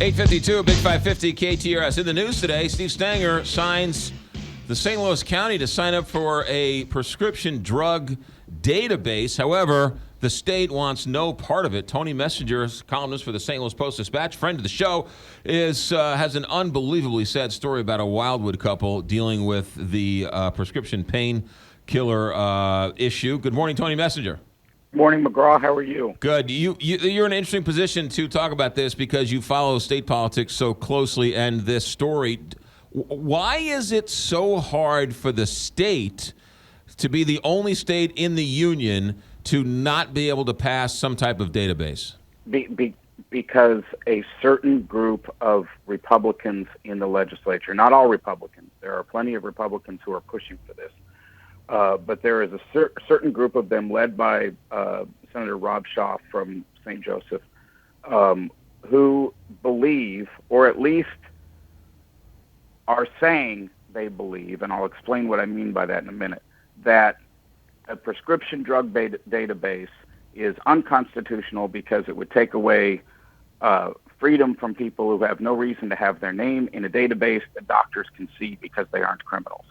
852, Big 550 KTRS. In the news today, Steve Stanger signs the St. Louis County to sign up for a prescription drug database. However, the state wants no part of it. Tony Messenger, columnist for the St. Louis Post-Dispatch, friend of the show, has an unbelievably sad story about a Wildwood couple dealing with the prescription painkiller issue. Good morning, Tony Messenger. Morning, McGraw. How are you? Good. You're in an interesting position to talk about this because you follow state politics so closely and this story. Why is it so hard for the state to be the only state in the union to not be able to pass some type of database? Because a certain group of Republicans in the legislature, not all Republicans, there are plenty of Republicans who are pushing for this, but there is a certain group of them led by Senator Rob Shaw from St. Joseph who believe, or at least are saying they believe, and I'll explain what I mean by that in a minute, that a prescription drug database is unconstitutional because it would take away freedom from people who have no reason to have their name in a database that doctors can see because they aren't criminals.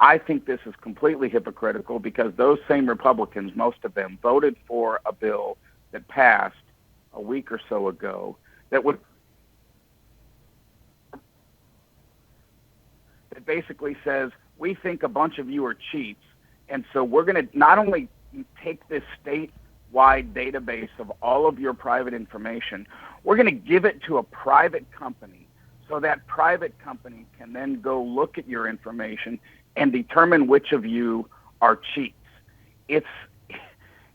I think this is completely hypocritical because those same Republicans, most of them, voted for a bill that passed a week or so ago that basically says, we think a bunch of you are cheats, and so we're going to not only take this statewide database of all of your private information, we're going to give it to a private company so that private company can then go look at your information and determine which of you are cheats. It's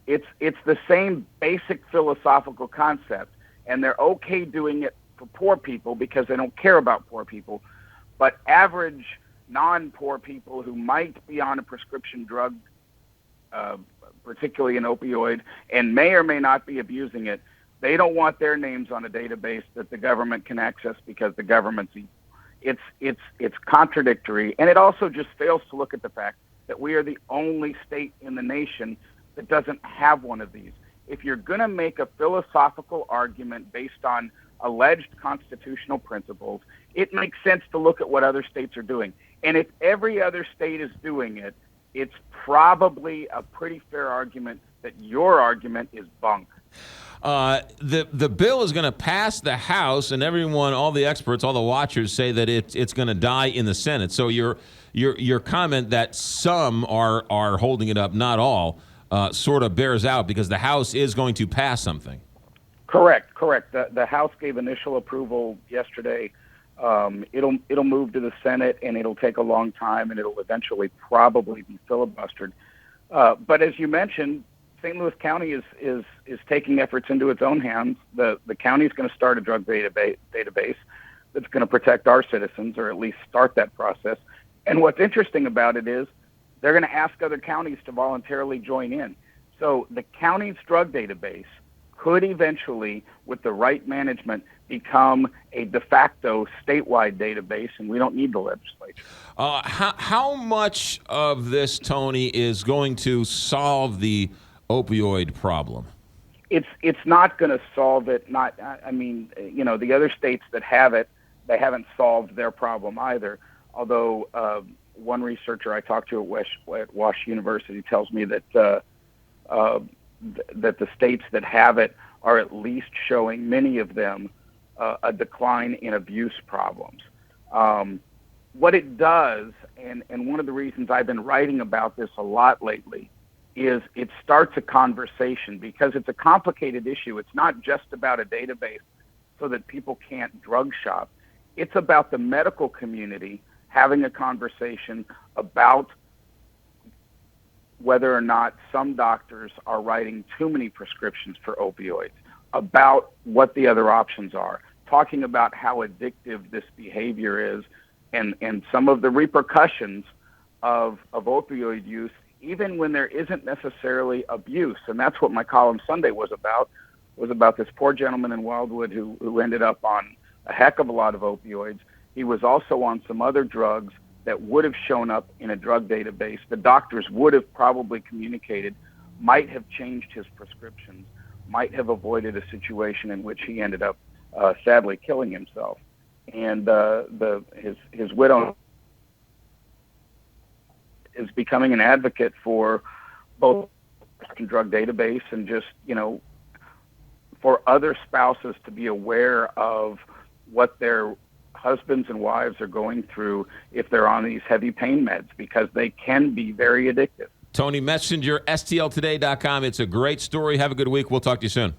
the same basic philosophical concept, and they're okay doing it for poor people because they don't care about poor people, but average non-poor people who might be on a prescription drug, particularly an opioid, and may or may not be abusing it, they don't want their names on a database that the government can access because the government's evil. It's contradictory, and it also just fails to look at the fact that we are the only state in the nation that doesn't have one of these. If you're going to make a philosophical argument based on alleged constitutional principles, it makes sense to look at what other states are doing. And if every other state is doing it, it's probably a pretty fair argument that your argument is bunk. The bill is going to pass the House, and everyone, all the experts, all the watchers say that it's going to die in the Senate. So your comment that some are holding it up, not all, sort of bears out because the House is going to pass something. Correct. The House gave initial approval yesterday. It'll move to the Senate, and it'll take a long time, and it'll eventually probably be filibustered. But as you mentioned, St. Louis County is taking efforts into its own hands. The county is going to start a drug database that's going to protect our citizens, or at least start that process. And what's interesting about it is they're going to ask other counties to voluntarily join in. So the county's drug database could eventually, with the right management, become a de facto statewide database, and we don't need the legislature. How much of this, Tony, is going to solve the opioid problem? It's not going to solve it. The other states that have it, they haven't solved their problem either. Although one researcher I talked to at Wash University tells me that that the states that have it are at least showing, many of them, a decline in abuse problems. What it does, and one of the reasons I've been writing about this a lot lately, is it starts a conversation because it's a complicated issue. It's not just about a database so that people can't drug shop. It's about the medical community having a conversation about whether or not some doctors are writing too many prescriptions for opioids, about what the other options are, talking about how addictive this behavior is, and some of the repercussions of opioid use, even when there isn't necessarily abuse. And that's what my column Sunday was about this poor gentleman in Wildwood who ended up on a heck of a lot of opioids. He was also on some other drugs that would have shown up in a drug database. The doctors would have probably communicated, might have changed his prescriptions, might have avoided a situation in which he ended up sadly killing himself. And his widow is becoming an advocate for both the drug database and just, for other spouses to be aware of what their husbands and wives are going through if they're on these heavy pain meds, because they can be very addictive. Tony Messenger, STLtoday.com. It's a great story. Have a good week. We'll talk to you soon.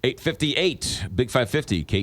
8:58, Big 550.